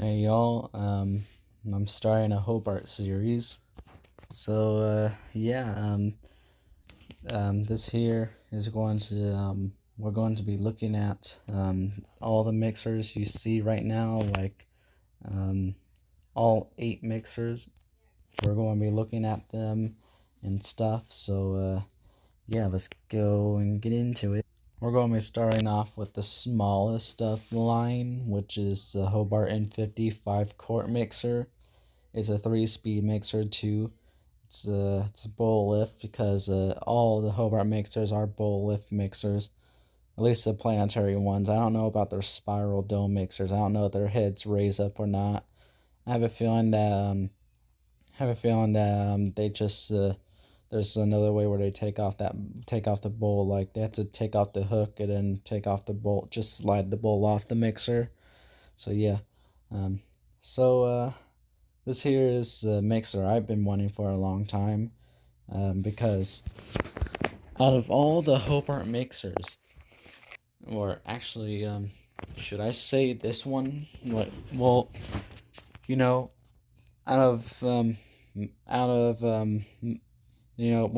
Hey y'all, I'm starting a hobart series. This here is going to we're going to be looking at all the mixers you see right now, like um, all 8 mixers. We're going to be looking at them and stuff. Yeah, let's go and get into it. We're going to be starting off with the smallest of the line, which is the Hobart N50 5-quart mixer. It's a 3-speed mixer too. It's a bowl lift because all the Hobart mixers are bowl lift mixers. At least the planetary ones. I don't know about their spiral dome mixers. I don't know if their heads raise up or not. I have a feeling that they just there's another way where they take off the bowl. Like they have to take off the hook and then take off the bolt. Just slide the bowl off the mixer. So yeah. Um, so This here is a mixer I've been wanting for a long time, because out of all the Hobart mixers, or actually, should I say this one? What? Well, you know, out of when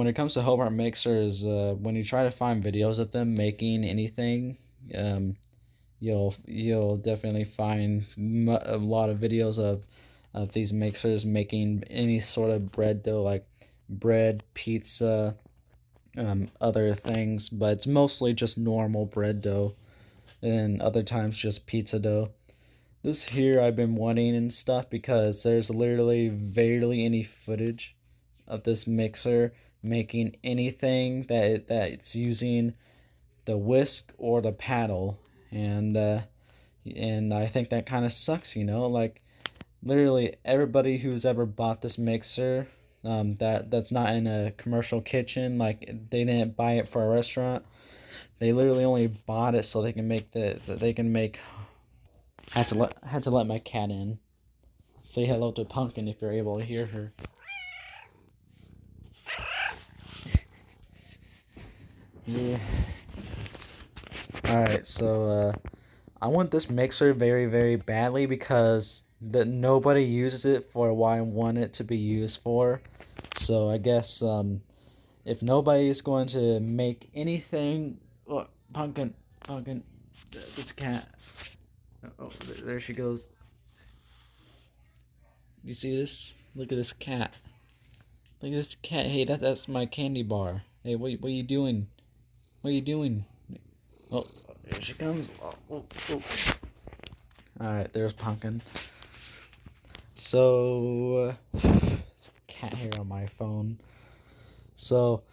it comes to Hobart mixers, when you try to find videos of them making anything, um, you'll definitely find a lot of videos of these mixers making any sort of bread dough, like bread, pizza, other things, but it's mostly just normal bread dough, and other times just pizza dough. This here I've been wanting and stuff because there's literally barely any footage of this mixer making anything that's using the whisk or the paddle, and I think that kind of sucks, like literally everybody who's ever bought this mixer, that's not in a commercial kitchen, like they didn't buy it for a restaurant. They literally only bought it so they can make they can make. I had to let my cat in. Say hello to Pumpkin if you're able to hear her. Yeah. All right, I want this mixer very, very badly because nobody uses it for what I want it to be used for. So I guess if nobody is going to make anything, oh, pumpkin, this cat. Oh, there she goes. You see this? Look at this cat. Look at this cat. Hey, that's my candy bar. Hey, what are you doing? What are you doing? Oh, here she comes. Oh. All right, there's Pumpkin. So, cat hair on my phone. So,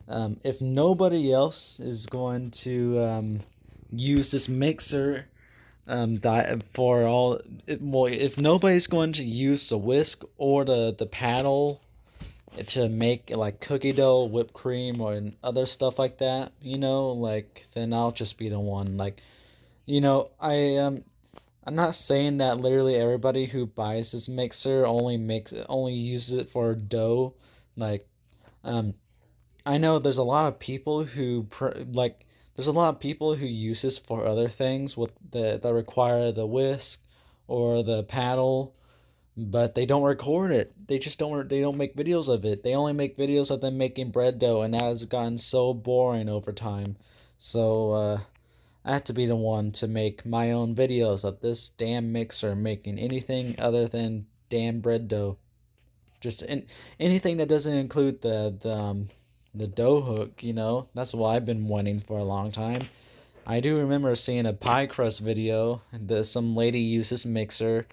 if nobody else is going to use this mixer, for all, if nobody's going to use the whisk or the paddle to make like cookie dough, whipped cream, or other stuff like that, like then I'll just be the one. Like, I'm not saying that literally everybody who buys this mixer only uses it for dough. Like, um, I know there's a lot of people there's a lot of people who use this for other things with that require the whisk or the paddle, but they don't record it. They don't make videos of it. They only make videos of them making bread dough, and that has gotten so boring over time. So I have to be the one to make my own videos of this damn mixer making anything other than damn bread dough. Just anything that doesn't include the dough hook. That's what I've been wanting for a long time. I do remember seeing a pie crust video that some lady used this mixer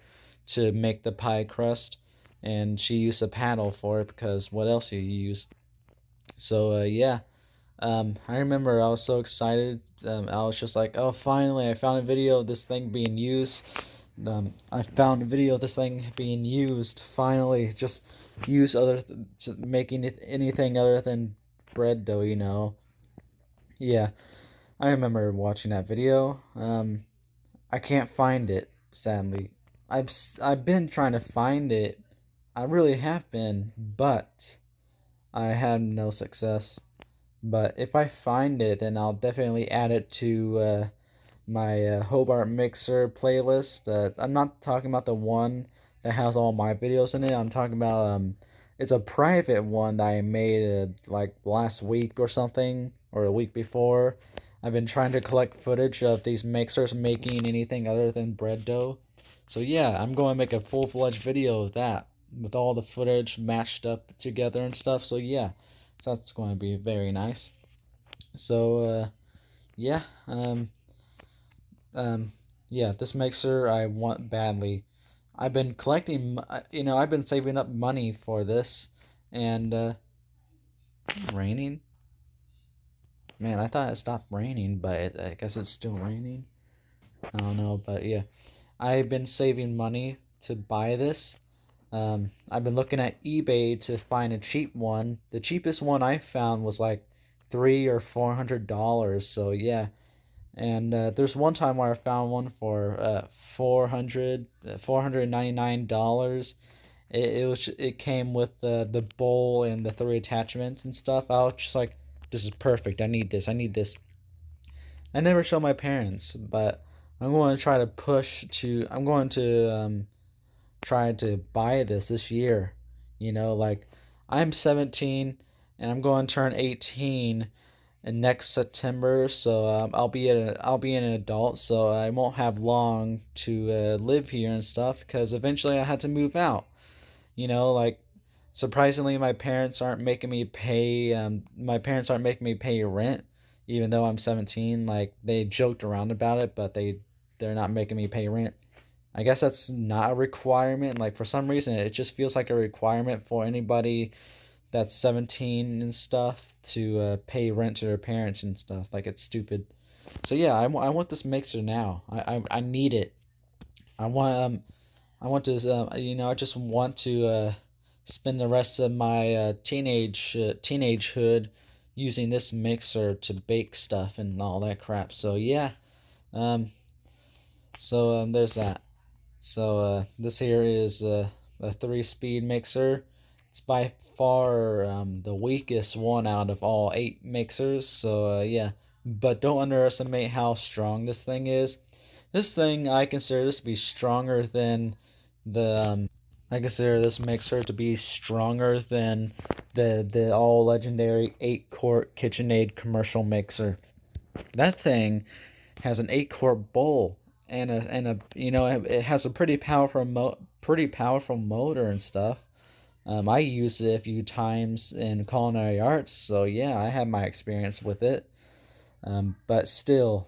to make the pie crust, and she used a paddle for it because what else do you use? So yeah, I remember I was so excited. I was just like, oh, finally, I found a video of this thing being used. I found a video of this thing being used. Finally, just use making it anything other than bread dough. Yeah, I remember watching that video. I can't find it, sadly. I've been trying to find it. I really have been, but I had no success. But if I find it, then I'll definitely add it to my Hobart mixer playlist. I'm not talking about the one that has all my videos in it. I'm talking about it's a private one that I made like last week or something, or a week before. I've been trying to collect footage of these mixers making anything other than bread dough. So yeah, I'm going to make a full-fledged video of that with all the footage matched up together and stuff. So yeah, so that's going to be very nice. So yeah, um, yeah, this mixer I want badly. I've been collecting, I've been saving up money for this, and it's raining. Man, I thought it stopped raining, but I guess it's still raining. I don't know, but yeah, I've been saving money to buy this. I've been looking at eBay to find a cheap one. The cheapest one I found was like $300 or $400. So yeah, and there's one time where I found one for 499 dollars. It came with the bowl and the three attachments and stuff. I was just like, this is perfect. I need this. I need this. I never show my parents, but I'm going to try to push to. I'm going to try to buy this year. Like I'm 17 and I'm going to turn 18 in next September, so I'll be an adult, so I won't have long to live here and stuff because eventually I had to move out. Like surprisingly, my parents aren't making me pay rent, even though I'm 17. Like they joked around about it, but they're not making me pay rent. I guess that's not a requirement. Like for some reason, it just feels like a requirement for anybody that's 17 and stuff to pay rent to their parents and stuff. Like it's stupid. So yeah, I want this mixer now. I need it. I want I want to I just want to spend the rest of my teenagehood using this mixer to bake stuff and all that crap. So yeah, um, there's that. So this here is a 3-speed mixer. It's by far the weakest one out of all 8 mixers. So yeah, but don't underestimate how strong this thing is. This thing I consider this to be stronger than the I consider this mixer to be stronger than the all legendary 8-quart KitchenAid commercial mixer. That thing has an 8-quart bowl and a it has a pretty powerful motor and stuff. I used it a few times in culinary arts, so yeah, I had my experience with it. But still,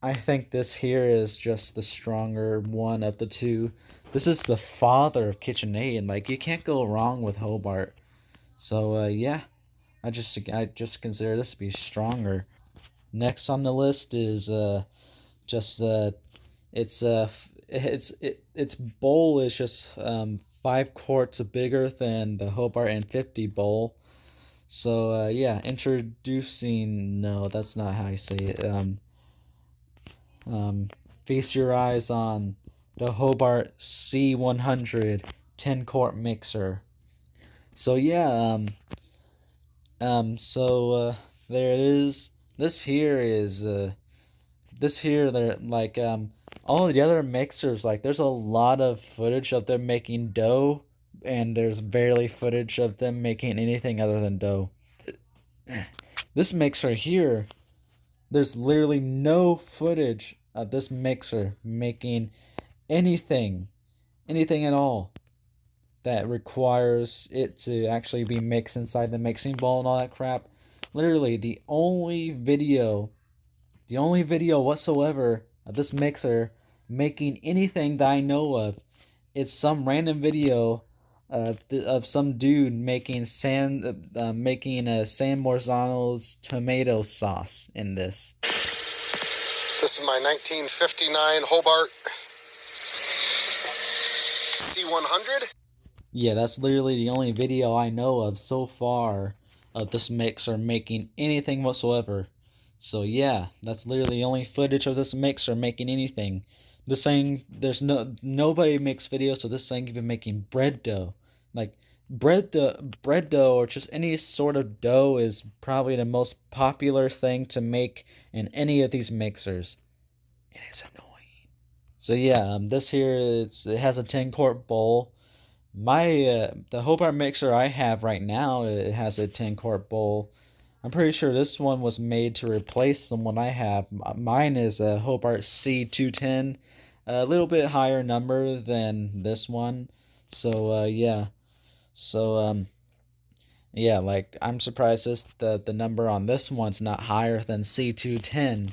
I think this here is just the stronger one of the two. This is the father of KitchenAid, and like you can't go wrong with Hobart. So yeah, I just consider this to be stronger. Next on the list is just its bowl is just 5 quarts bigger than the Hobart N50 bowl. So yeah, introducing, no, that's not how you say it. Um, feast your eyes on the Hobart C100 10-quart mixer. So yeah, so there it is. This here they're like all the other mixers, like there's a lot of footage of them making dough, and there's barely footage of them making anything other than dough. This mixer here, there's literally no footage of this mixer making anything anything at all that requires it to actually be mixed inside the mixing bowl and all that crap. Literally the only video whatsoever of this mixer making anything that I know of, it's some random video of some dude making a San Marzano's tomato sauce in this. This is my 1959 Hobart C100. Yeah, that's literally the only video I know of so far of this mixer making anything whatsoever. So yeah, that's literally the only footage of this mixer making anything. This thing, nobody makes videos of this thing even making bread dough. Like bread dough or just any sort of dough is probably the most popular thing to make in any of these mixers. and it's annoying. So yeah, this here it has a 10 quart bowl. My the Hobart mixer I have right now, it has a 10 quart bowl. I'm pretty sure this one was made to replace the one I have. Mine is a Hobart C210, a little bit higher number than this one. So yeah, so yeah, like I'm surprised the number on this one's not higher than C210.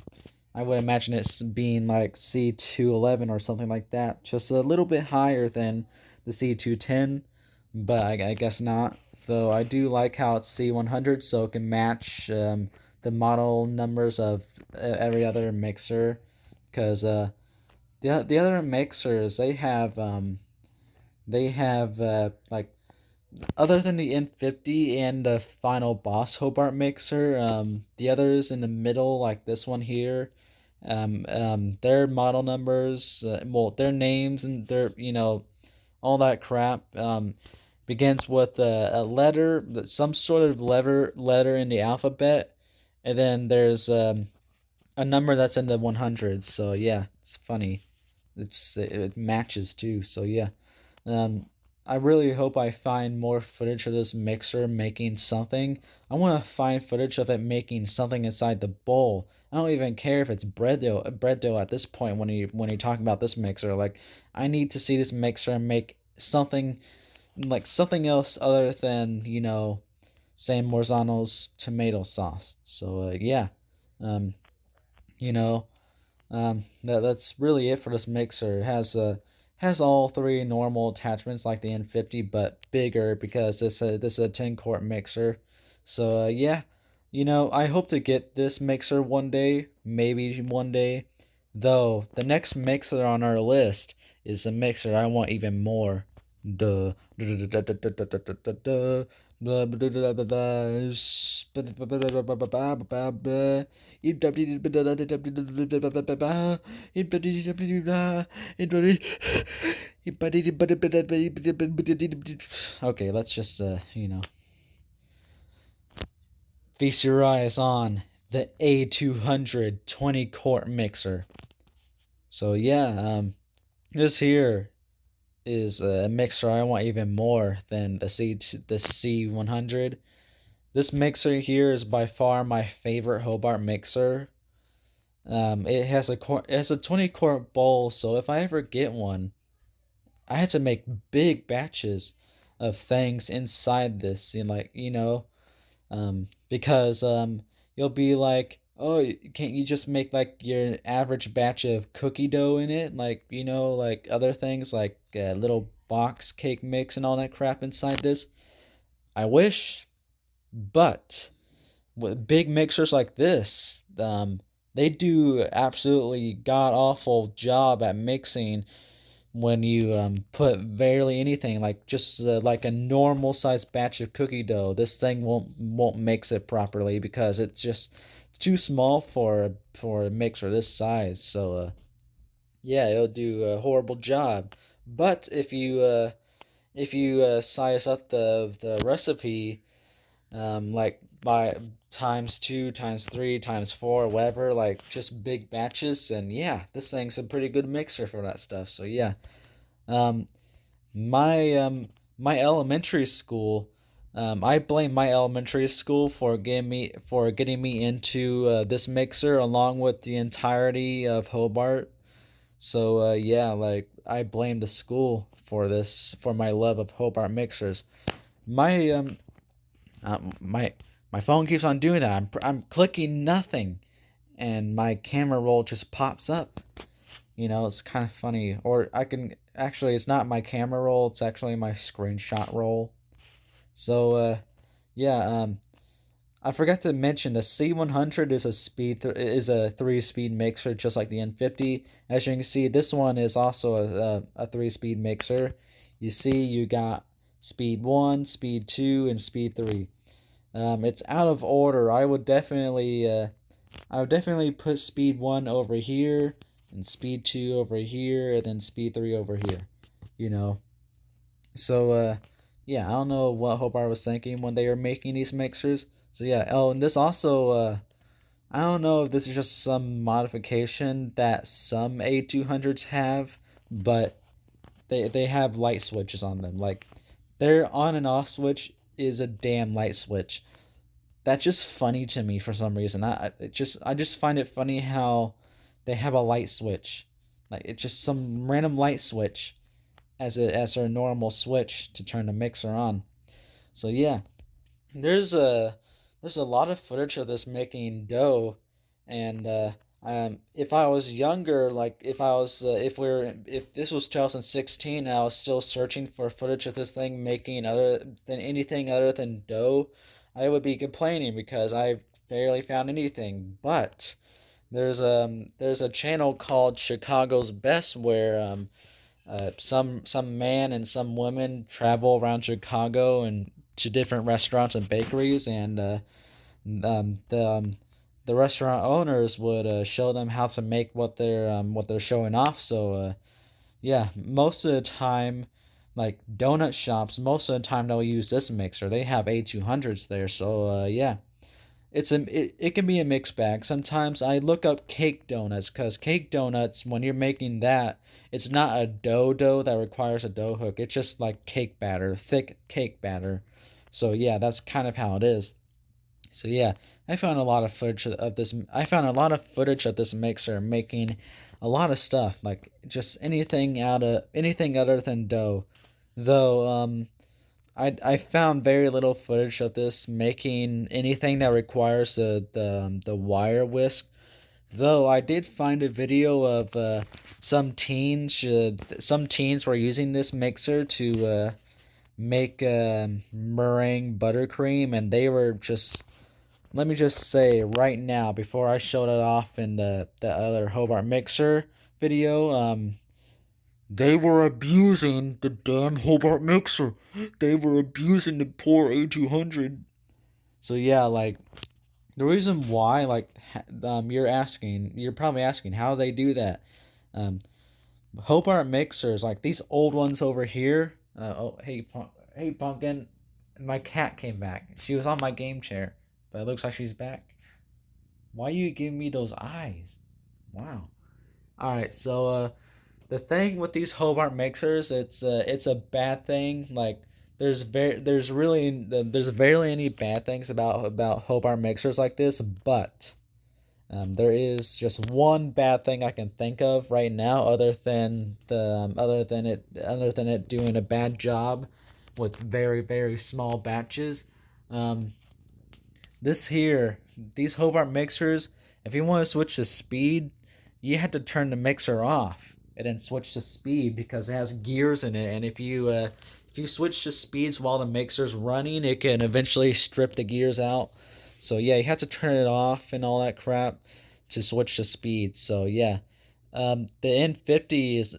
I would imagine it's being like C211 or something like that, just a little bit higher than the C210, but I guess not. Though I do like how it's C100, so it can match the model numbers of every other mixer, because the other mixers they have like other than the N50 and the final boss Hobart mixer, the others in the middle, like this one here, their model numbers, well, their names and their, all that crap, begins with a letter, some sort of letter in the alphabet, and then there's a number that's in the 100s. So yeah, it's funny. It matches too. So yeah. Um, I really hope I find more footage of this mixer making something. I want to find footage of it making something inside the bowl. I don't even care if it's bread dough at this point when you're talking about this mixer. Like, I need to see this mixer make something like something else other than San Marzano's tomato sauce. So yeah, um, you know, that's really it for this mixer. It has all three normal attachments like the N50, but bigger because this is a 10 quart mixer. So yeah, I hope to get this mixer one day, maybe one day. Though the next mixer on our list is a mixer I want even more. Duh. Okay, let's just feast your eyes on the A200 20 quart mixer. So yeah, this here is a mixer I want even more than the C100. This mixer here is by far my favorite Hobart mixer. It has a 20 quart bowl, so if I ever get one, I had to make big batches of things inside this, and like because you'll be like, oh, can't you just make like your average batch of cookie dough in it, like like other things like little box cake mix and all that crap inside this? I wish, but with big mixers like this, they do absolutely god awful job at mixing when you put barely anything, like just like a normal sized batch of cookie dough. This thing won't mix it properly because it's too small for a mixer this size. So yeah, it'll do a horrible job. But if you size up the recipe, like by times two, times three, times four, whatever, like just big batches, and yeah, this thing's a pretty good mixer for that stuff. So yeah. Um, my elementary school, I blame my elementary school for getting me into this mixer along with the entirety of Hobart. So yeah, like I blame the school for this for my love of Hobart mixers. My uh, my my phone keeps on doing that. I'm clicking nothing, and my camera roll just pops up. It's kind of funny. Or I can actually, it's not my camera roll, it's actually my screenshot roll. So, yeah, I forgot to mention the C100 is is a 3-speed mixer just like the N50. As you can see, this one is also a 3-speed mixer. You see, you got speed 1, speed 2, and speed 3. It's out of order. I would definitely put speed 1 over here and speed 2 over here and then speed 3 over here. You know. So yeah, I don't know what Hobart was thinking when they were making these mixers. So yeah, oh, and this also I don't know if this is just some modification that some A200s have, but they have light switches on them. Like their on and off switch is a damn light switch. That's just funny to me for some reason. I just find it funny how they have a light switch. Like it's just some random light switch as their normal switch to turn the mixer on. So yeah, there's a there's a lot of footage of this making dough, and if I was younger, like if this was 2016, and I was still searching for footage of this thing making other than anything other than dough, I would be complaining because I barely found anything. But there's a channel called Chicago's Best where some man and some woman travel around Chicago and to different restaurants and bakeries, and um, the um, the restaurant owners would show them how to make what they're showing off. So yeah, most of the time, like donut shops, most of the time they'll use this mixer. They have A200s there, so yeah, it can be a mixed bag. Sometimes I look up cake donuts because cake donuts, when you're making that, it's not a dough that requires a dough hook. It's just like cake batter, thick cake batter. So yeah, that's kind of how it is. So yeah, I found a lot of footage of this. I found a lot of footage of this mixer making a lot of stuff, like just anything other than dough. Though I found very little footage of this making anything that requires the wire whisk. Though I did find a video of some teens were using this mixer to make meringue buttercream, and they were just, let me just say right now before I showed it off in the other Hobart mixer video, they were abusing the damn Hobart mixer. They were abusing the poor A200. So yeah, like the reason why, like, you're probably asking how they do that. Um, Hobart mixers, like these old ones over here. Oh, hey, pumpkin, my cat came back. She was on my game chair, but it looks like she's back. Why you giving me those eyes? Wow. All right, so the thing with these Hobart mixers, it's a bad thing. Like there's barely any bad things about Hobart mixers like this, but there is just one bad thing I can think of right now, other than it doing a bad job with very small batches. Um, this here, these Hobart mixers, if you want to switch to speed, you have to turn the mixer off and then switch to speed because it has gears in it. And if you switch to speeds while the mixer's running, it can eventually strip the gears out. So yeah, you have to turn it off and all that crap to switch to speed. So yeah, the N50 is,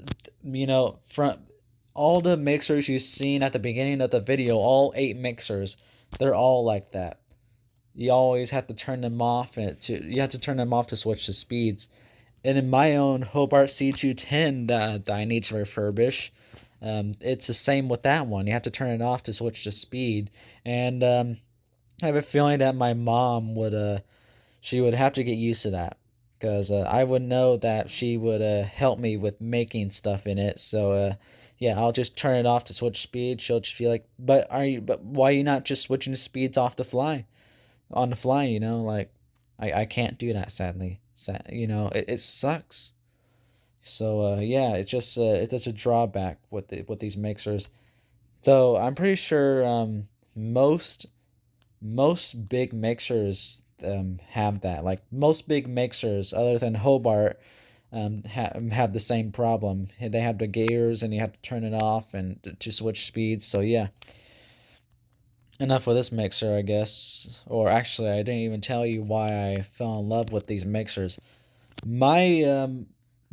from all the mixers you've seen at the beginning of the video, all 8 mixers, they're all like that. You always have to turn them off you have to turn them off to switch to speeds. And in my own Hobart C210 that I need to refurbish, it's the same with that one. You have to turn it off to switch to speed. And I have a feeling that my mom would she would have to get used to that because I would know that she would help me with making stuff in it. So yeah, I'll just turn it off to switch speed. She'll just be like, But why are you not just switching the speeds off the fly?" On the fly, like I can't do that, sadly. It sucks. So yeah, it's a drawback with these mixers. Though I'm pretty sure most big mixers have that. Like most big mixers other than Hobart have the same problem. They have the gears and you have to turn it off and to switch speeds. So yeah, enough with this mixer, I guess. Or actually, I didn't even tell you why I fell in love with these mixers. My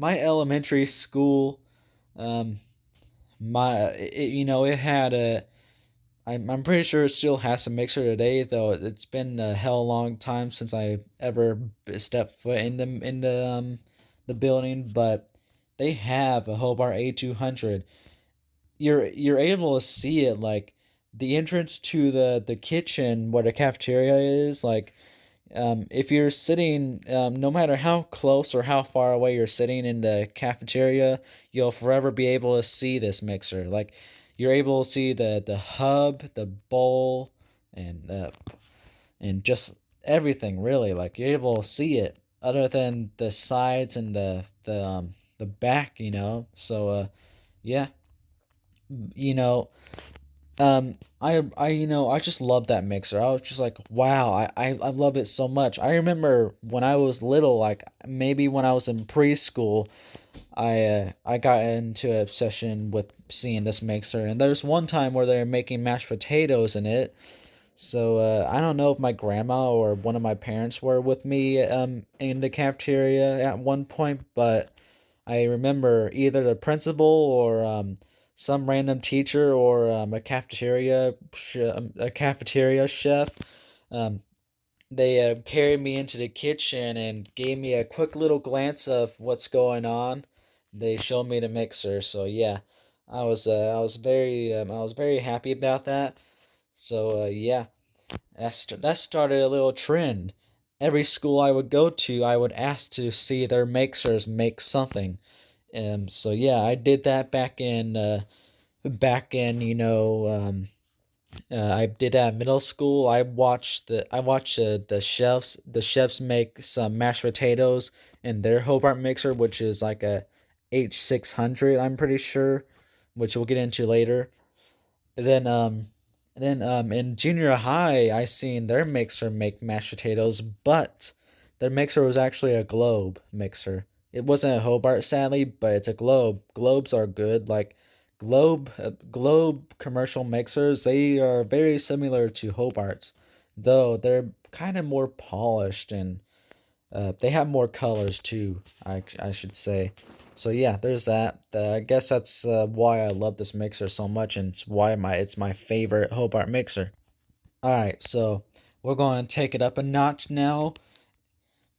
elementary school, um, it had a. I'm pretty sure it still has a mixer today, though it's been a hell long time since I ever stepped foot the building. But they have a Hobart A200. You're able to see it, like the entrance to the kitchen where the cafeteria is, like If you're sitting, no matter how close or how far away you're sitting in the cafeteria, you'll forever be able to see this mixer. Like you're able to see the hub, the bowl, and and just everything really. Like you're able to see it, other than the sides and the back. Yeah, you know, I just love that mixer. I was just like, wow, I love it so much. I remember when I was little, like maybe when I was in preschool, I got into an obsession with seeing this mixer. And there's one time where they're making mashed potatoes in it. So I don't know if my grandma or one of my parents were with me in the cafeteria at one point, but I remember either the principal or some random teacher or a cafeteria chef. Um, they carried me into the kitchen and gave me a quick little glance of what's going on. They showed me the mixer, so yeah, I was very happy about that. So yeah, that started a little trend. Every school I would go to, I would ask to see their mixers make something. So yeah, I did that back in I did that in middle school. I watched the chefs make some mashed potatoes in their Hobart mixer, which is like a H600, I'm pretty sure, which we'll get into later. And then in junior high, I seen their mixer make mashed potatoes, but their mixer was actually a globe mixer. It wasn't a Hobart, sadly, but it's a globe. Globes are good. Like globe commercial mixers, they are very similar to Hobarts, though they're kind of more polished and they have more colors too, I should say. So yeah, there's that. I guess that's why I love this mixer so much, and it's why it's my favorite Hobart mixer. All right, so we're going to take it up a notch now.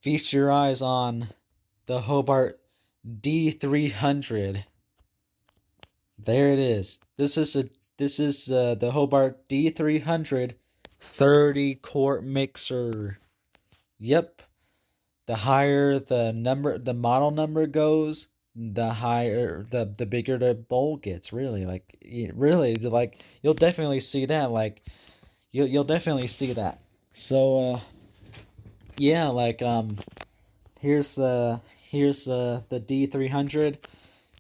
Feast your eyes on the Hobart D300. There it is. This is the Hobart D300 30 quart mixer. Yep, the higher the model number goes, the higher the bigger the bowl gets. Really, really, like you'll definitely see that. Like you'll definitely see that. So yeah, like here's the D300.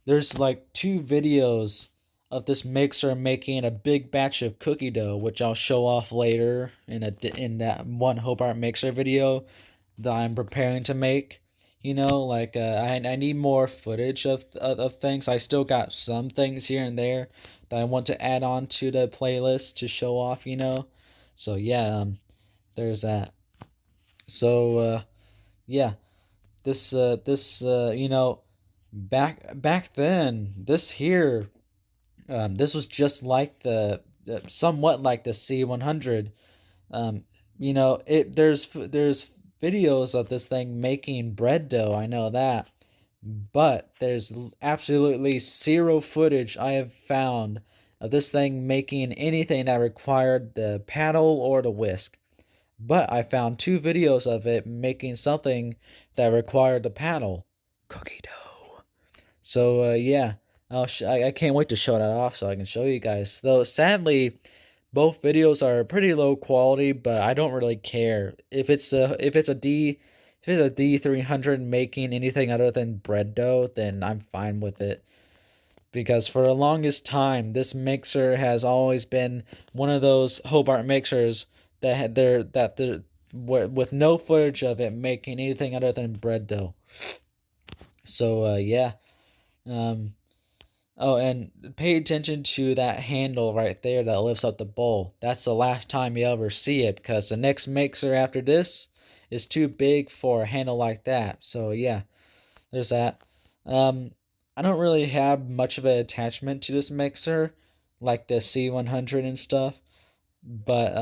There's like two videos of this mixer making a big batch of cookie dough, which I'll show off later in that one Hobart mixer video that I'm preparing to make. I need more footage of things. I still got some things here and there that I want to add on to the playlist to show off. So yeah, there's that. So yeah, this back then, this was just like somewhat like the C100. um, there's videos of this thing making bread dough. I know that, but there's absolutely zero footage I have found of this thing making anything that required the paddle or the whisk. But I found two videos of it making something that required the paddle. Cookie dough. So yeah, I can't wait to show that off so I can show you guys. Though sadly, both videos are pretty low quality, but I don't really care if it's a D300 making anything other than bread dough, then I'm fine with it. Because for the longest time, this mixer has always been one of those Hobart mixers that had with no footage of it making anything other than bread dough. So yeah. Um, Oh, and pay attention to that handle right there that lifts up the bowl. That's the last time you ever see it because the next mixer after this is too big for a handle like that. So yeah, there's that. Um, I don't really have much of an attachment to this mixer, like the C100 and stuff, but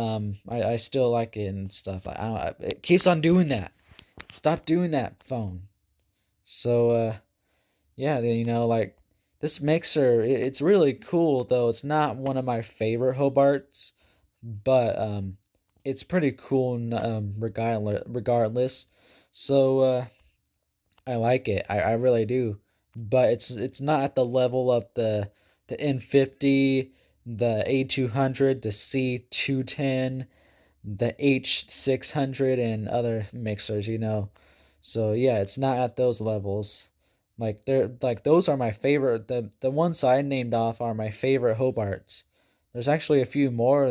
I still like it and stuff. It keeps on doing that. Stop doing that, phone. So yeah, like this mixer, it's really cool though. It's not one of my favorite Hobarts, but it's pretty cool, regardless. So I like it. I really do. But it's not at the level of the N50, the A200, the C210, the H600, and other mixers. So yeah, it's not at those levels. Like they're like those are my favorite. The ones I named off are my favorite Hobarts. There's actually a few more.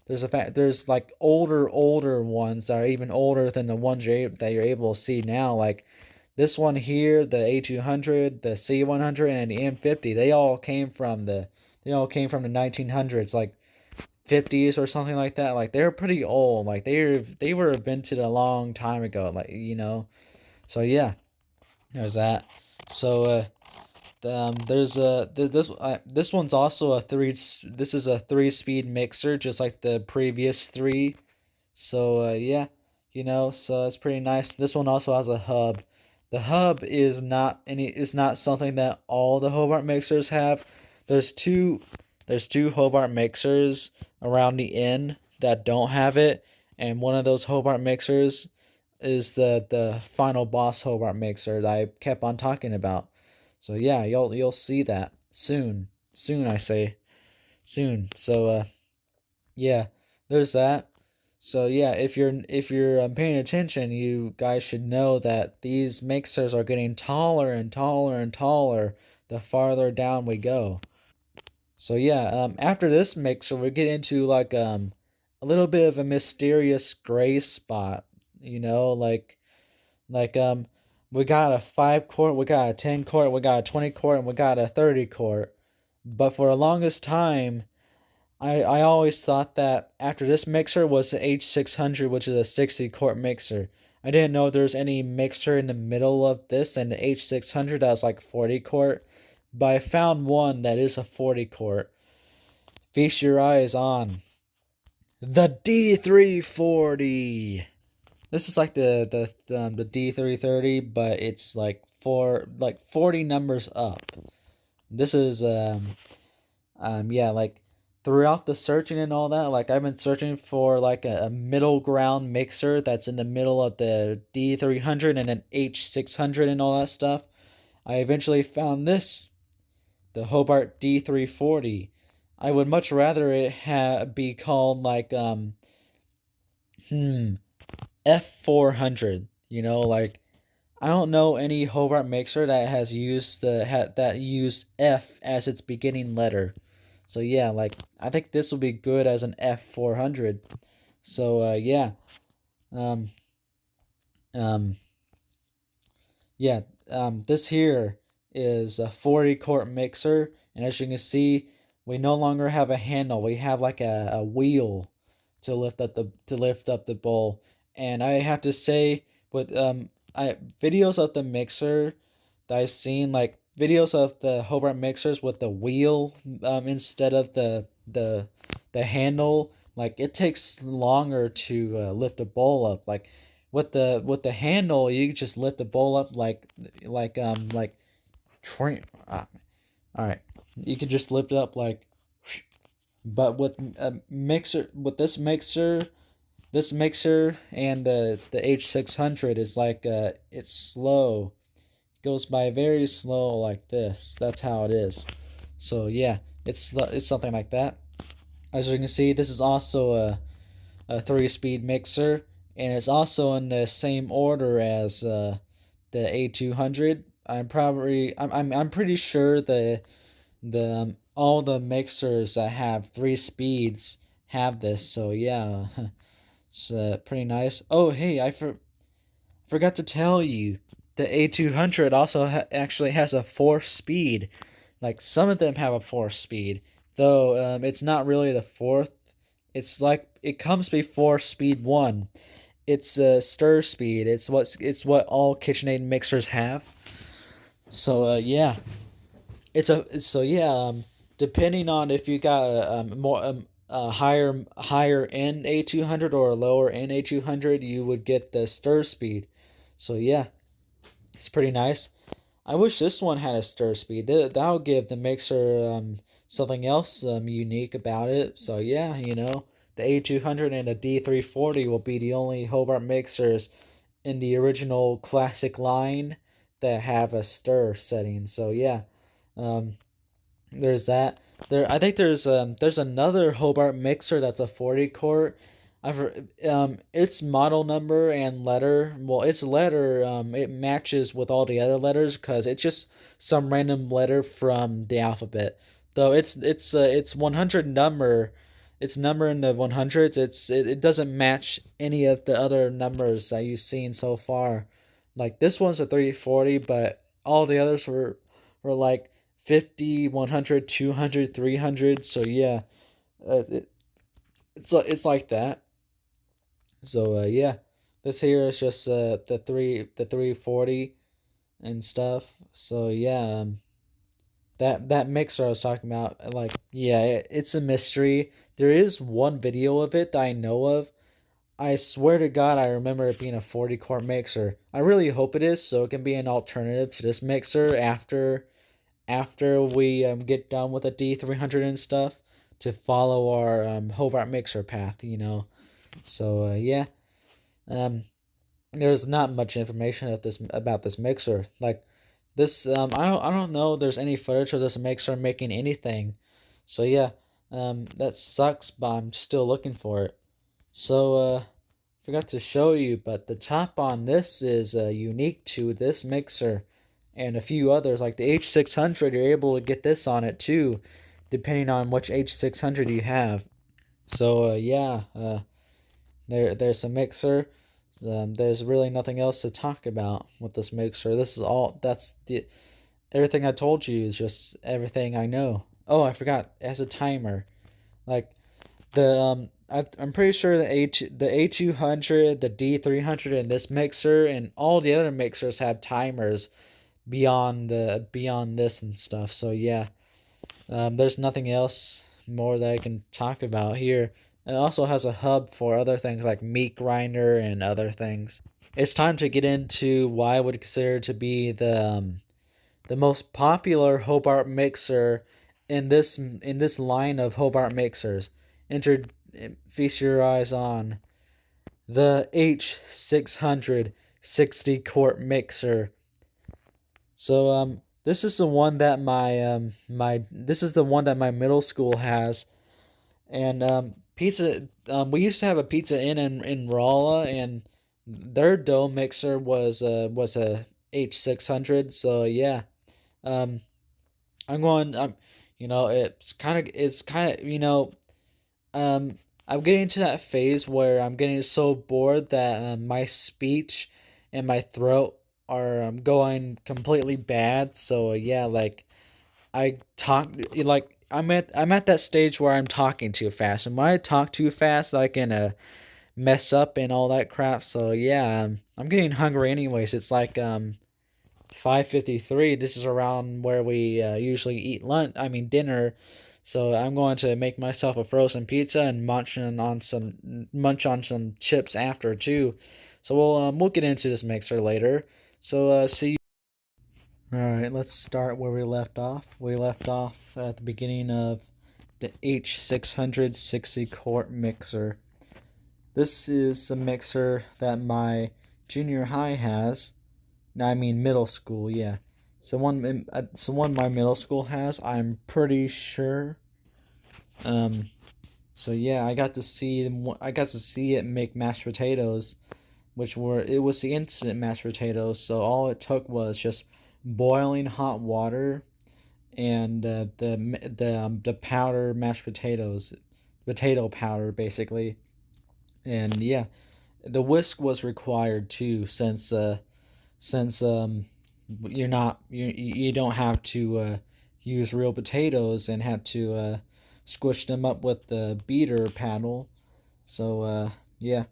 There's like older ones that are even older than the ones that you're able to see now. Like this one here, the A200, the C100, and the M50. They all came from the 1900s. Like 50s or something like that. Like they're pretty old. Like they were invented a long time ago. So yeah, there's that. So there's this one's also a three. This is a 3-speed mixer, just like the previous three. So yeah, so it's pretty nice. This one also has a hub. The hub is not something that all the Hobart mixers have. There's two there's two Hobart mixers around the inn that don't have it, and one of those Hobart mixers is the final boss Hobart mixer that I kept on talking about. So yeah, you'll see that soon. Soon I say. Soon. So yeah, there's that. So yeah, if you're paying attention, you guys should know that these mixers are getting taller and taller and taller the farther down we go. So yeah, after this mixer, we get into like a little bit of a mysterious gray spot. You know, like we got a 5 quart, we got a 10 quart, we got a 20 quart, and we got a 30 quart. But for the longest time, I always thought that after this mixer was the H600, which is a 60 quart mixer. I didn't know there was any mixer in the middle of this and the H600 that was like 40 quart, but I found one that is a 40 quart. Feast your eyes on the D340. This is like the D330, but it's like 40 numbers up. This is yeah, like throughout the searching and all that, like I've been searching for like a middle ground mixer that's in the middle of the D300 and an H600 and all that stuff. I eventually found this, the Hobart D340. I would much rather it be called like hmm F400. Like I don't know any Hobart mixer that has used that used F as its beginning letter. So yeah, like I think this will be good as an F400. So yeah. Um um yeah, this here is a 40 quart mixer, and as you can see, we no longer have a handle. We have like a wheel to lift up the bowl. And I have to say, with I videos of the mixer that I've seen, like videos of the Hobart mixers with the wheel instead of the handle, like it takes longer to lift a bowl up. Like with the handle, you just lift the bowl up like train. All right, you can just lift it up like. But with a mixer, with this mixer and the H600 is like it's slow. It goes by very slow like this. That's how it is. So yeah, it's something like that. As you can see, this is also a 3-speed mixer, and it's also in the same order as the A200. I'm pretty sure the all the mixers that have 3 speeds have this. So yeah, it's pretty nice. Oh hey, forgot to tell you, the A200 also actually has a 4th speed. Like some of them have a 4th speed, though it's not really the fourth. It's like it comes before speed one. It's a stir speed. It's what all KitchenAid mixers have. So yeah, so yeah. Depending on if you got a higher end A200 or a lower end A200, you would get the stir speed. So yeah, it's pretty nice. I wish this one had a stir speed. That would give the mixer something else unique about it. So yeah, the A200 and the D340 will be the only Hobart mixers in the original classic line that have a stir setting. So yeah, um, there's that. I think there's another Hobart mixer that's a 40 quart. Its model number and letter. Well, its letter it matches with all the other letters because it's just some random letter from the alphabet. Though it's 100 number. Its number in the 100s. It doesn't match any of the other numbers that you've seen so far. Like this one's a 340, but all the others were like 50, 100, 200, 300. So yeah, it's like that. So yeah, this here is just the 340 and stuff. So yeah, that mixer I was talking about, like yeah, it's a mystery. There is one video of it that I know of. I swear to God, I remember it being a 40 quart mixer. I really hope it is, so it can be an alternative to this mixer after we get done with the D300 and stuff to follow our Hobart mixer path, you know. So yeah, um, there's not much information about this mixer. Like this, I don't know. If there's any footage of this mixer making anything. So yeah, that sucks, but I'm still looking for it. So forgot to show you, but the top on this is unique to this mixer and a few others. Like the H600, you're able to get this on it too, depending on which H600 you have. So yeah, there's a mixer. There's really nothing else to talk about with this mixer. This is all. That's the everything I told you is just everything I know. Oh, I forgot. It has a timer. Like I'm pretty sure the A200, the D300, and this mixer and all the other mixers have timers beyond this and stuff. So yeah, there's nothing else more that I can talk about here. It also has a hub for other things like meat grinder and other things. It's time to get into why I would consider to be the most popular Hobart mixer in this line of Hobart mixers. Enter Feast your eyes on the H600 60 quart mixer. So this is the one that my middle school has, and pizza. We used to have a Pizza Inn in Rolla, and their dough mixer was a H600. So yeah, um, I'm going. It's kind of I'm getting to that phase where I'm getting so bored that my speech and my throat are going completely bad. So yeah, like I talk like I'm at that stage where I'm talking too fast, and when I talk too fast, I can mess up and all that crap. So yeah, I'm getting hungry anyways. It's like 5:53. This is around where we usually eat lunch. I mean dinner. So I'm going to make myself a frozen pizza and munch on some chips after too. So we'll get into this mixer later. So see you. All right, let's start where we left off. We left off at the beginning of the H600 60 quart mixer. This is a mixer that my junior high has. No, I mean middle school, yeah. So one my middle school has, I'm pretty sure. Um, so yeah, I got to see it make mashed potatoes, it was the instant mashed potatoes. So all it took was just boiling hot water and the powder mashed potatoes, potato powder basically, and yeah, the whisk was required too since you don't have to use real potatoes and have to squish them up with the beater paddle. So yeah,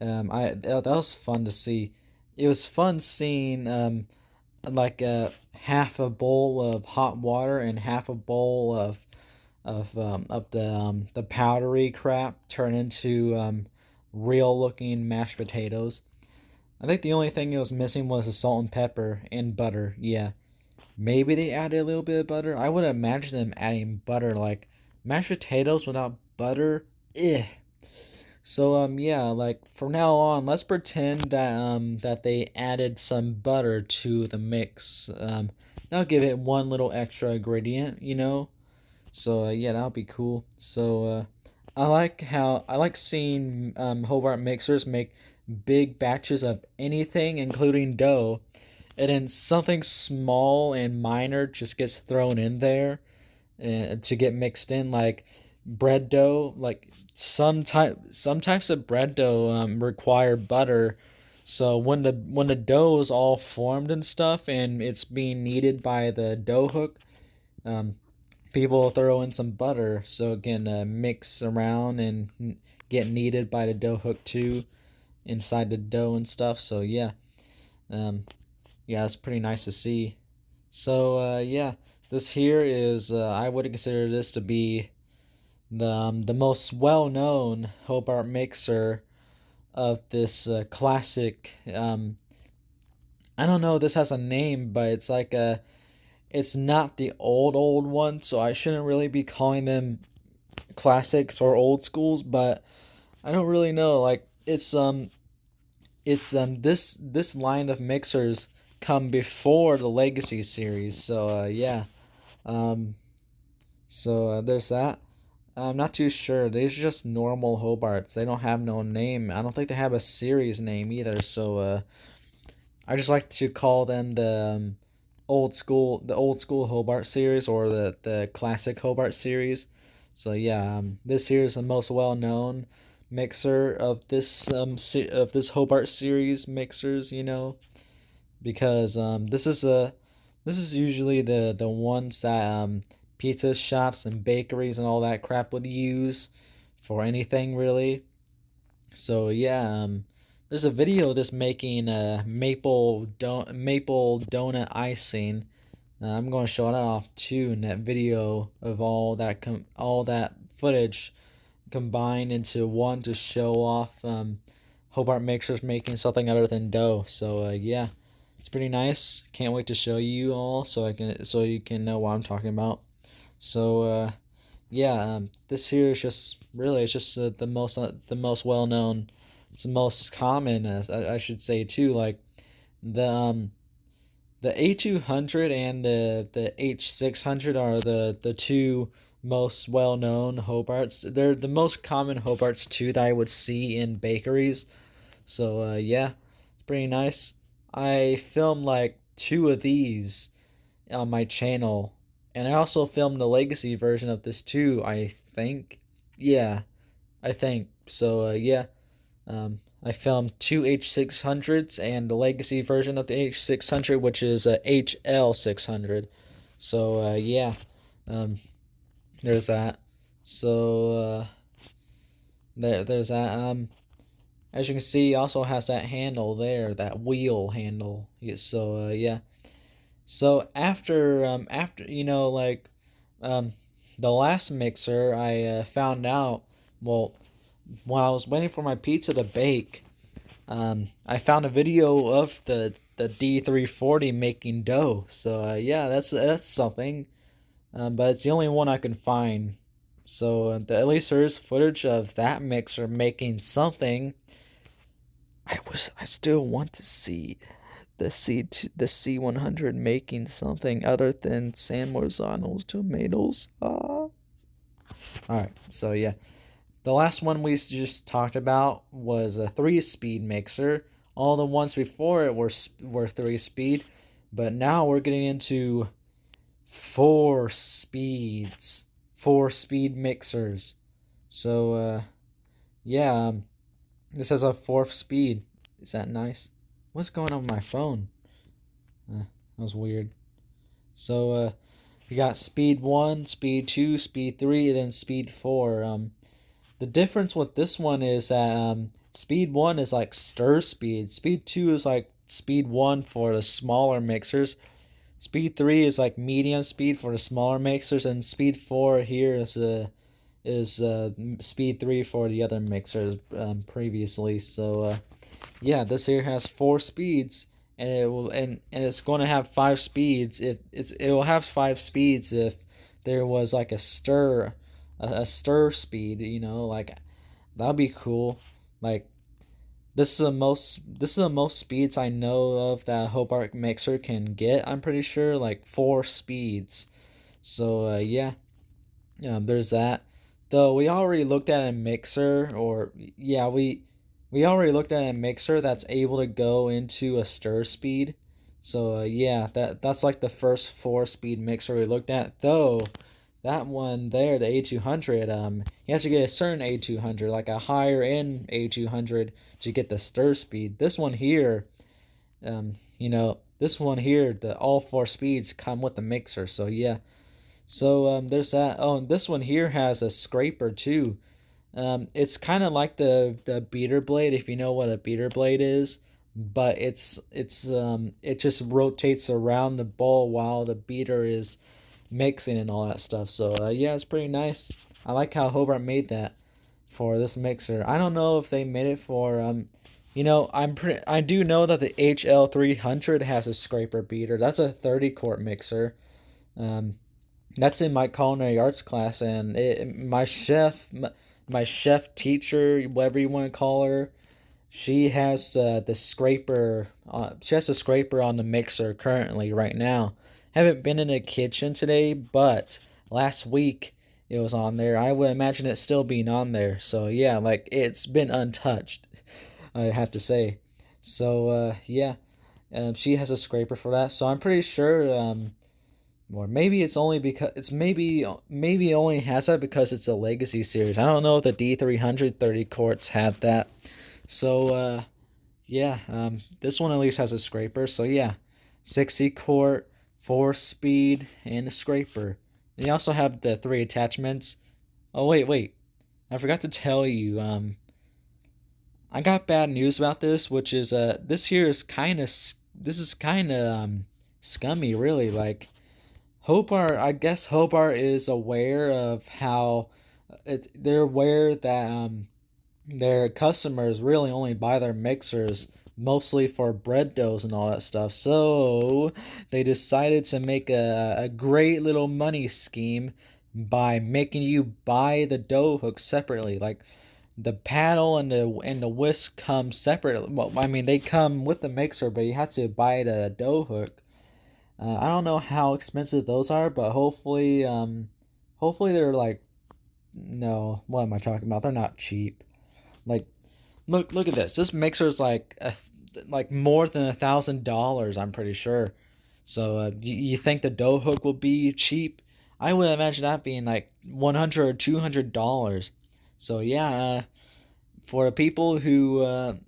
I that was fun to see. It was fun seeing like half a bowl of hot water and half a bowl of the powdery crap turn into real looking mashed potatoes. I think the only thing it was missing was the salt and pepper and butter. Yeah, maybe they added a little bit of butter. I would imagine them adding butter, like mashed potatoes without butter. Eh. So yeah, like from now on, let's pretend that that they added some butter to the mix. That'll give it one little extra ingredient, you know. So yeah, that'll be cool. So I like seeing Hobart mixers make big batches of anything, including dough, and then something small and minor just gets thrown in there to get mixed in, like bread dough. Like some types of bread dough require butter. So when the dough is all formed and stuff, and it's being kneaded by the dough hook, um, people throw in some butter so it can mix around and get kneaded by the dough hook too inside the dough and stuff. So um, yeah, it's pretty nice to see. So yeah, this here is I would consider this to be the most well known Hobart mixer of this classic. I don't know. This has a name, but it's like a. It's not the old one, so I shouldn't really be calling them classics or old schools. But I don't really know. Like this line of mixers come before the Legacy series. So yeah. Um, so there's that. I'm not too sure. These are just normal Hobarts. They don't have no name. I don't think they have a series name either. So I just like to call them the old school Hobart series, or the classic Hobart series. So yeah, this here is the most well known mixer of this Hobart series mixers. You know, because this is usually the ones that pizza shops and bakeries and all that crap would use for anything really. So yeah, there's a video of this making maple donut icing. I'm going to show that off too in that video of all that footage combined into one to show off Hobart Mixers making something other than dough. So yeah, it's pretty nice. Can't wait to show you all so you can know what I'm talking about. So yeah, this here is just really it's just the most well known, it's the most common, as I should say too. Like the um the A200 and the H600 are the two most well known Hobarts. They're the most common Hobarts too that I would see in bakeries. So yeah, it's pretty nice. I filmed like two of these on my channel, and I also filmed the legacy version of this too. I think, yeah, I think so. Yeah, I filmed two H600s and the legacy version of the H600, which is a HL600. So yeah, um, there's that. So there's that. As you can see, it also has that handle there, that wheel handle. So yeah. So after like um the last mixer, I found out, well, while I was waiting for my pizza to bake, I found a video of the D340 making dough. So yeah, that's something. But it's the only one I can find. So at least there is footage of that mixer making something. I still want to see the C100 making something other than San Marzano's tomatoes. All right, so yeah, the last one we just talked about was a 3-speed mixer. All the ones before it were 3-speed, but now we're getting into 4 speeds, 4-speed mixers. So yeah, this has a fourth speed. Is that nice? What's going on with my phone? That was weird. So you got speed 1, speed 2, speed 3, and then speed 4. The difference with this one is that speed 1 is like stir speed. Speed 2 is like speed 1 for the smaller mixers. Speed 3 is like medium speed for the smaller mixers, and speed 4 here is speed 3 for the other mixers previously. So yeah, this here has 4 speeds, and and it's going to have 5 speeds. It will have 5 speeds if there was like a stir speed. You know, like That'd be cool. Like this is the most speeds I know of that Hobart mixer can get. I'm pretty sure like 4 speeds. So yeah, there's that. Though we already looked at a mixer, or yeah, we already looked at a mixer that's able to go into a stir speed. So yeah, that's like the first 4 speed mixer we looked at. Though that one there, the A200, you have to get a certain A200, like a higher end A200 to get the stir speed. This one here, this one here, the all 4 speeds come with the mixer. So yeah, so there's that. Oh, and this one here has a scraper too. It's kind of like the beater blade, if you know what a beater blade is, but it just rotates around the bowl while the beater is mixing and all that stuff. So yeah, it's pretty nice. I like how Hobart made that for this mixer. I don't know if they made it for I do know that the HL300 has a scraper beater. That's a 30 quart mixer. Um, that's in my culinary arts class, and my chef teacher, whatever you want to call her, she has the scraper. She has a scraper on the mixer currently right now. Haven't been in the kitchen today, but last week it was on there. I would imagine it still being on there. So yeah, like it's been untouched. I have to say. So yeah, she has a scraper for that. So I'm pretty sure. Or maybe it's only because it's maybe it only has that because it's a legacy series. I don't know if the D300 30 quarts have that. So yeah, this one at least has a scraper. So yeah, 60 quart, 4 speed, and a scraper. And you also have the 3 attachments. Oh wait, I forgot to tell you. I got bad news about this, which is this here is this is kind of scummy, really. Like Hobart, I guess Hobart is aware of how they're aware that their customers really only buy their mixers mostly for bread doughs and all that stuff. So they decided to make a great little money scheme by making you buy the dough hook separately. Like the paddle and the whisk come separately. Well, I mean they come with the mixer, but you have to buy the dough hook. I don't know how expensive those are, but hopefully they're like, no, what am I talking about? They're not cheap. Like, look at this. This mixer is like more than $1,000. I'm pretty sure. So you think the dough hook will be cheap? I would imagine that being like $100 or $200. So yeah, for people who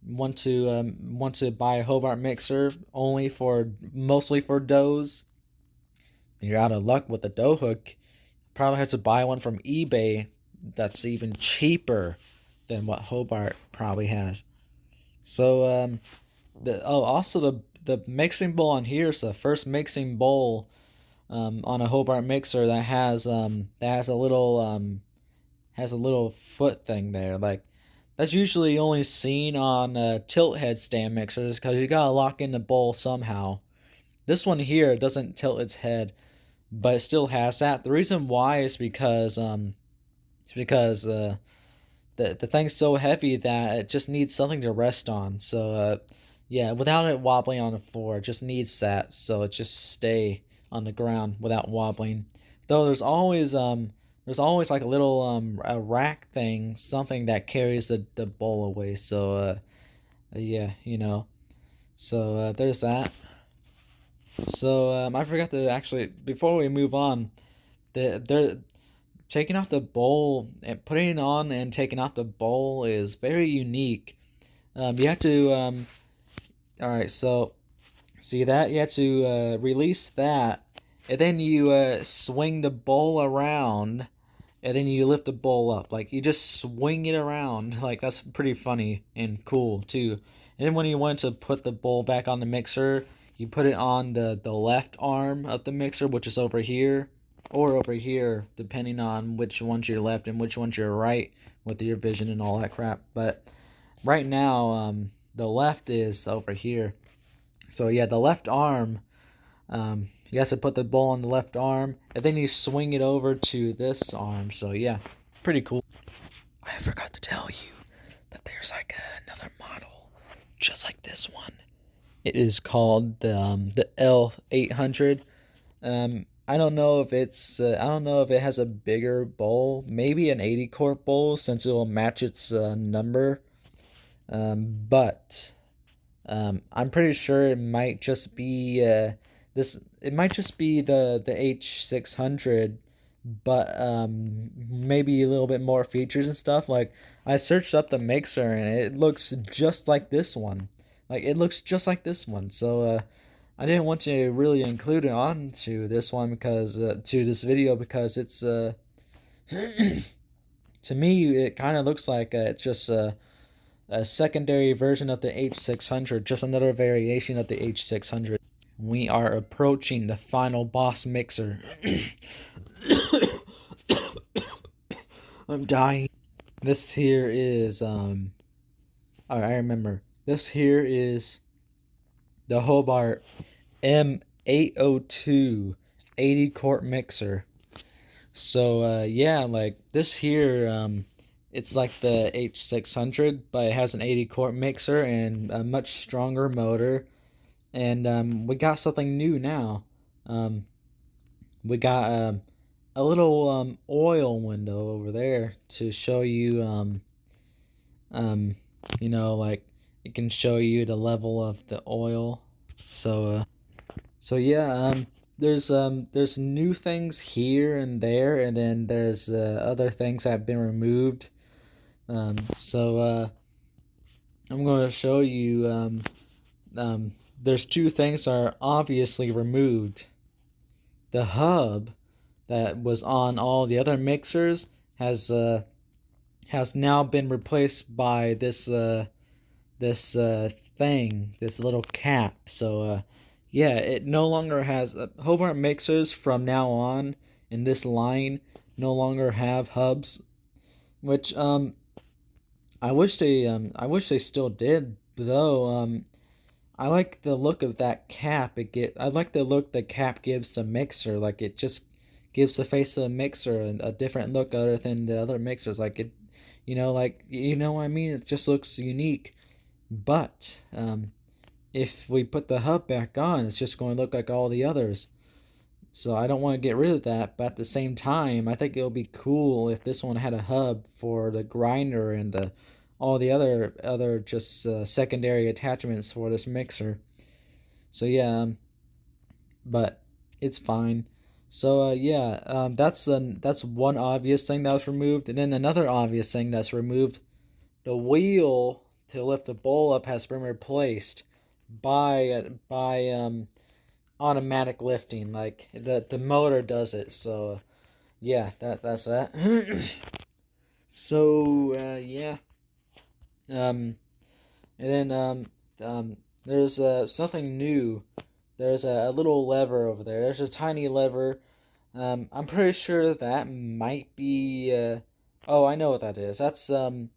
want to buy a Hobart mixer only for mostly for doughs, you're out of luck with the dough hook. Probably have to buy one from eBay that's even cheaper than what Hobart probably has. So also the mixing bowl on here is the first mixing bowl on a Hobart mixer that has a little foot thing there. Like that's usually only seen on tilt head stand mixers because you gotta lock in the bowl somehow. This one here doesn't tilt its head, but it still has that. The reason why is because the thing's so heavy that it just needs something to rest on. So yeah, without it wobbling on the floor, it just needs that so it just stay on the ground without wobbling. Though there's always like a little a rack thing, something that carries the bowl away. So yeah, So there's that. So I forgot to actually before we move on, they're taking off the bowl and putting it on and taking off the bowl is very unique. You have to all right, so see that you have to release that, and then you swing the bowl around, and then you lift the bowl up. Like you just swing it around. Like that's pretty funny and cool too. And then when you want to put the bowl back on the mixer, you put it on the left arm of the mixer, which is over here, or over here, depending on which one's your left and which one's your right with your vision and all that crap. But right now, the left is over here. So yeah, the left arm, you have to put the bowl on the left arm, and then you swing it over to this arm. So yeah, pretty cool. I forgot to tell you that there's like another model just like this one. It is called the L800. I don't know if I don't know if it has a bigger bowl, maybe an 80 quart bowl since it will match its number. But I'm pretty sure it might just be this. It might just be the H600, but maybe a little bit more features and stuff. Like I searched up the mixer and it looks just like this one. Like it looks just like this one. So I didn't want to really include it onto this one because to this video because it's to me it kind of looks like it's just a secondary version of the H600, just another variation of the H600. We are approaching the final boss mixer. I'm dying. This here is I remember. This here is the Hobart M802 80 quart mixer. So yeah, like this here it's like the H600, but it has an 80 quart mixer and a much stronger motor. And we got something new now. Um, we got a little oil window over there to show you um, you know, like it can show you the level of the oil. So so yeah, there's new things here and there, and then there's other things that have been removed. So I'm going to show you. There's two things that are obviously removed. The hub that was on all the other mixers has now been replaced by this thing, this little cap. So yeah, it no longer has Hobart mixers from now on in this line no longer have hubs, which I wish they still did though. I like the look of that cap. I like the look the cap gives the mixer. Like it just gives the face of the mixer a different look other than the other mixers. Like it, like you know what I mean. It just looks unique. But if we put the hub back on, it's just going to look like all the others. So I don't want to get rid of that, but at the same time, I think it would be cool if this one had a hub for the grinder and all the other just secondary attachments for this mixer. So yeah, but it's fine. So yeah, that's one obvious thing that was removed, and then another obvious thing that's removed. The wheel to lift the bowl up has been replaced by automatic lifting. Like the motor does it. So yeah, that's that. So yeah, um, and then there's something new. There's a little lever over there. There's a tiny lever. I'm pretty sure that might be. Oh, I know what that is. That's to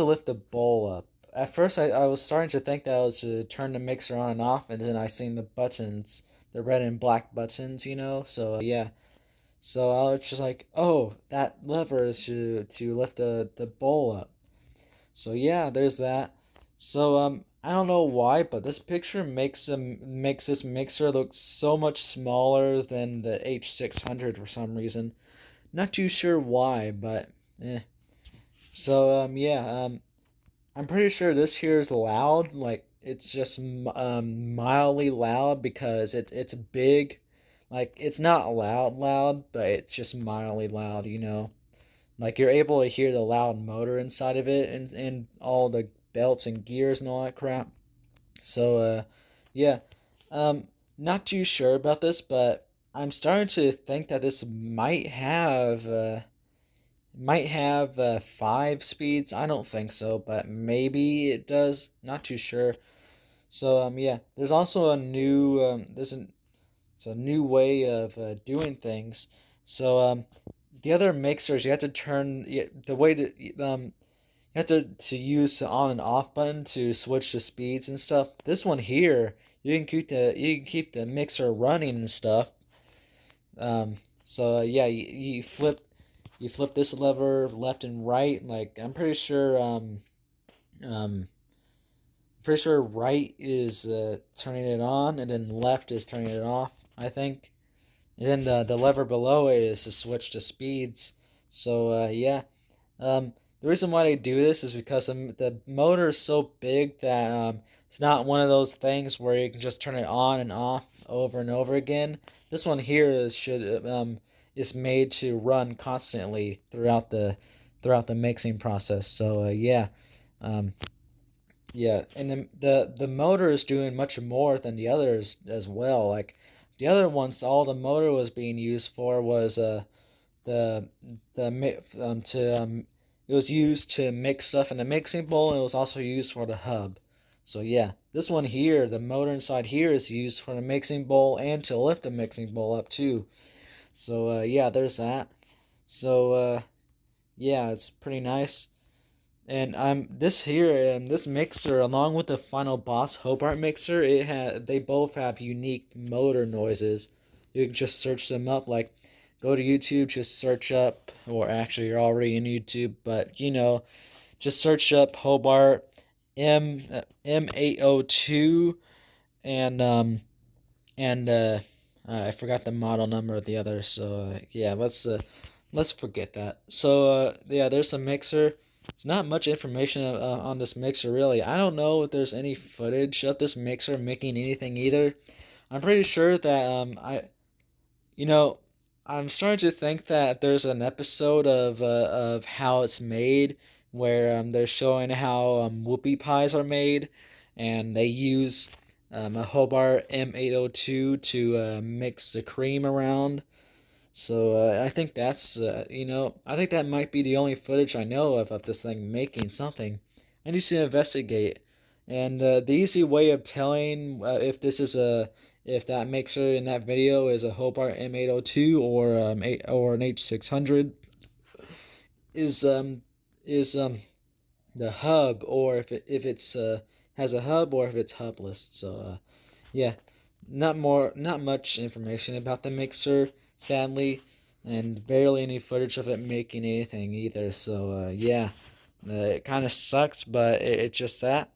lift the bowl up. At first, I was starting to think that was to turn the mixer on and off, and then I seen the buttons, the red and black buttons, So yeah, so I was just like, oh, that lever is to lift the bowl up. So yeah, there's that. So I don't know why, but this picture makes this mixer look so much smaller than the H600 for some reason. Not too sure why, but eh. So yeah, I'm pretty sure this here is loud. Like it's just mildly loud because it's big. Like it's not loud, but it's just mildly loud. Like you're able to hear the loud motor inside of it and all the belts and gears and all that crap. So yeah. Um Not too sure about this, but I'm starting to think that this might have 5 speeds. I don't think so, but maybe it does. Not too sure. So yeah, there's also a new it's a new way of doing things. So the other mixers you have to turn the way to you have to use the on and off button to switch the speeds and stuff. This one here, you can keep the mixer running and stuff. So yeah, you flip you flip this lever left and right. Like I'm um pretty sure right is turning it on, and then left is turning it off, I think. And then the lever below it is to switch to speeds. So yeah, the reason why they do this is because the motor is so big that it's not one of those things where you can just turn it on and off over and over again. This one here is made to run constantly throughout the mixing process. So yeah, um, yeah, and the motor is doing much more than the others as well. Like the other ones, all the motor was being used for was the to it was used to mix stuff in the mixing bowl, and it was also used for the hub. So yeah, this one here, the motor inside here is used for the mixing bowl and to lift the mixing bowl up too. So yeah, there's that. So yeah, it's pretty nice. And this here and this mixer, along with the Final Boss Hobart mixer, they both have unique motor noises. You can just search them up. Like, go to YouTube, just search up, or actually you're already in YouTube, but just search up Hobart M802 and I forgot the model number of the other. So yeah, let's forget that. So yeah, there's a mixer. It's not much information on this mixer really. I don't know if there's any footage of this mixer making anything either. I'm pretty sure that you know I'm starting to think that there's an episode of how it's made where they're showing how whoopie pies are made, and they use a Hobart M802 to mix the cream around. So I think that's I think that might be the only footage I know of this thing making something. I need to investigate. And the easy way of telling if that mixer in that video is a Hobart M802 or an H600 is the hub, or if it's has a hub, or if it's hubless. So yeah, not much information about the mixer, sadly, and barely any footage of it making anything either. So yeah, it kind of sucks, but it's just that.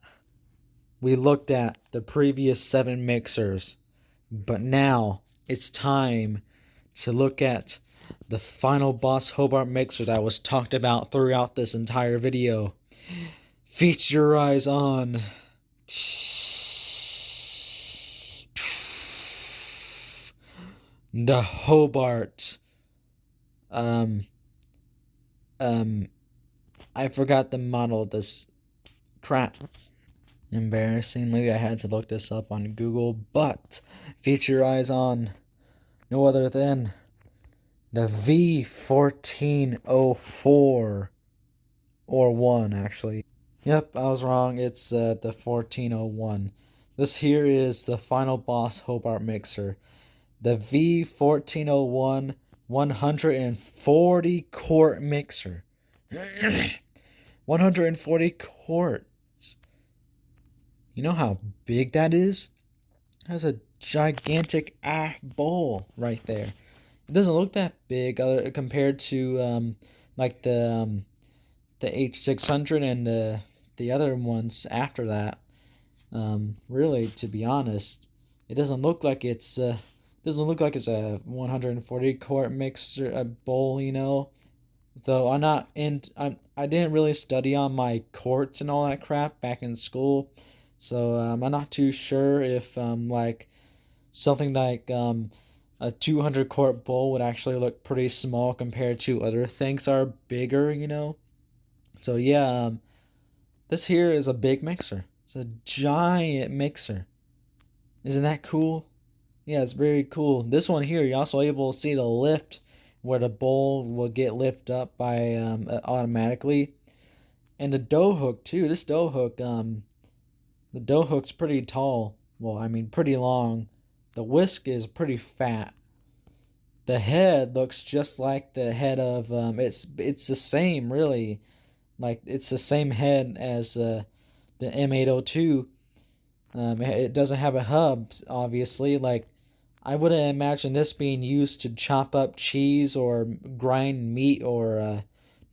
We looked at the previous 7 mixers, but now it's time to look at the final boss Hobart mixer that was talked about throughout this entire video. Feast your eyes on the Hobart. Um, um, I forgot the model of this crap. Embarrassingly, I had to look this up on Google, but feature eyes on no other than the V1404 or 1 actually. Yep, I was wrong. It's the 1401. This here is the final boss Hobart mixer. The V1401 140 quart mixer. 140 quarts. You know how big that is? That's a gigantic bowl right there. It doesn't look that big compared to like the H600 and the other ones after that. Really, to be honest, it doesn't look like it's a 140 quart mixer bowl. Though I didn't really study on my quarts and all that crap back in school, so I'm not too sure if like something like a 200 quart bowl would actually look pretty small compared to other things that are bigger. So yeah, this here is a big mixer. It's a giant mixer. Isn't that cool? Yeah, it's very cool. This one here, you're also able to see the lift where the bowl will get lifted up by automatically. And the dough hook too. The dough hook's pretty tall. Well, I mean pretty long. The whisk is pretty fat. The head looks just like the head of it's the same really. Like it's the same head as the M802. It doesn't have a hub, obviously. Like I wouldn't imagine this being used to chop up cheese or grind meat or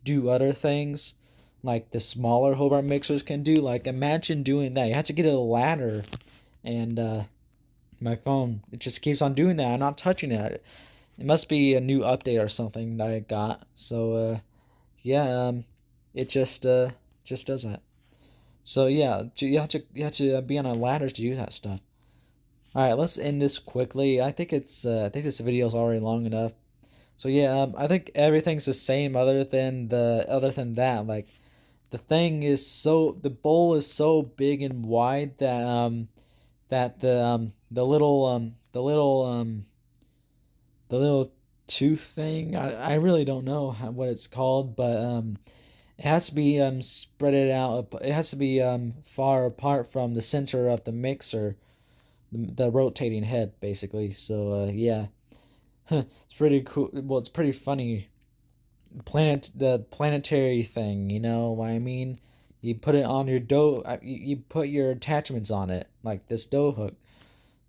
do other things like the smaller Hobart mixers can do. Like, imagine doing that. You have to get a ladder, and my phone, it just keeps on doing that. I'm not touching it. It must be a new update or something that I got. So, yeah, it just does that. So yeah, you have to be on a ladder to do that stuff. All right, let's end this quickly. I think this video is already long enough. So yeah, I think everything's the same other than that. Like the bowl is so big and wide that the little tooth thing, I really don't know what it's called, but it has to be spread it out. It has to be far apart from the center of the mixer, the rotating head, basically. So yeah, it's pretty cool. Well, it's pretty funny. The planetary thing, you know what I mean? You put it on your dough. You put your attachments on it, like this dough hook.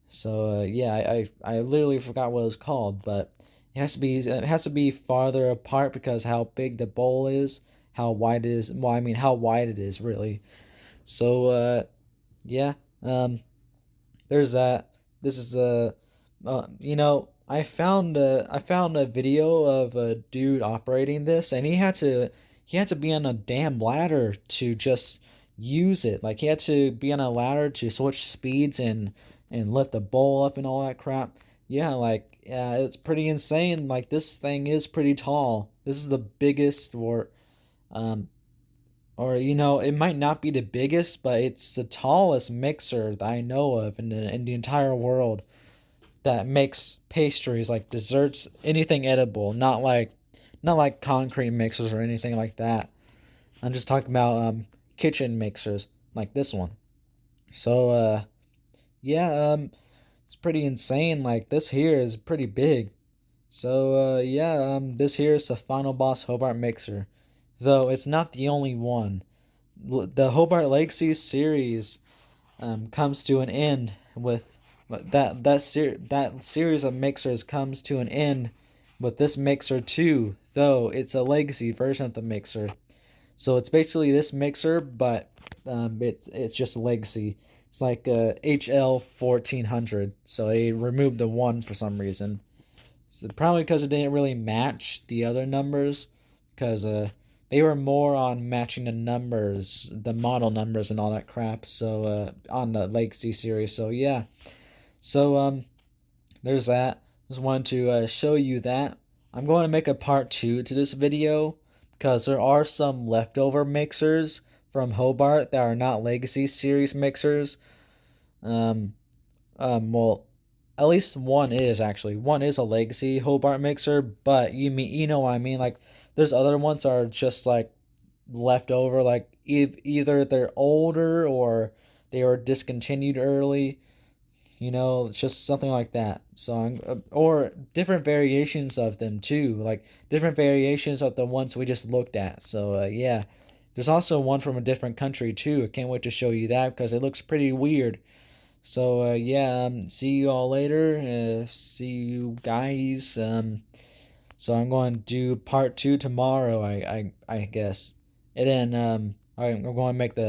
So yeah, I literally forgot what it was called, but it has to be farther apart because how big the bowl is, how wide it is. Well, I mean how wide it is really. So yeah, there's that. This is I found a video of a dude operating this, and he had to be on a damn ladder to just use it. Like he had to be on a ladder to switch speeds and lift the bowl up and all that crap. Yeah, like yeah, it's pretty insane. Like this thing is pretty tall. This is the biggest um or it might not be the biggest, but it's the tallest mixer that I know of in the entire world that makes pastries like desserts, anything edible, not like concrete mixers or anything like that. I'm just talking about kitchen mixers like this one. So yeah, it's pretty insane. Like this here is pretty big. So yeah, this here is the Final Boss Hobart mixer, though it's not the only one. The Hobart Legacy series comes to an end with that series of mixers comes to an end with this mixer too, though it's a legacy version of the mixer. So it's basically this mixer, but it's just a legacy. It's like HL 1400. So they removed the one for some reason. So probably because it didn't really match the other numbers, because they were more on matching the numbers, the model numbers, and all that crap. So on the Legacy series. So yeah. So there's that. Just wanted to show you that. I'm going to make a part two to this video because there are some leftover mixers from Hobart that are not Legacy series mixers. Um, well, at least one is actually. One is a legacy Hobart mixer, but you know what I mean? Like there's other ones that are just like left over, like either they're older or they were discontinued early. It's just something like that. So or different variations of them too, like different variations of the ones we just looked at. So yeah, there's also one from a different country too. I can't wait to show you that because it looks pretty weird. So yeah, see you all later. See you guys. So I'm going to do part two tomorrow. I guess, and then I'm going to make the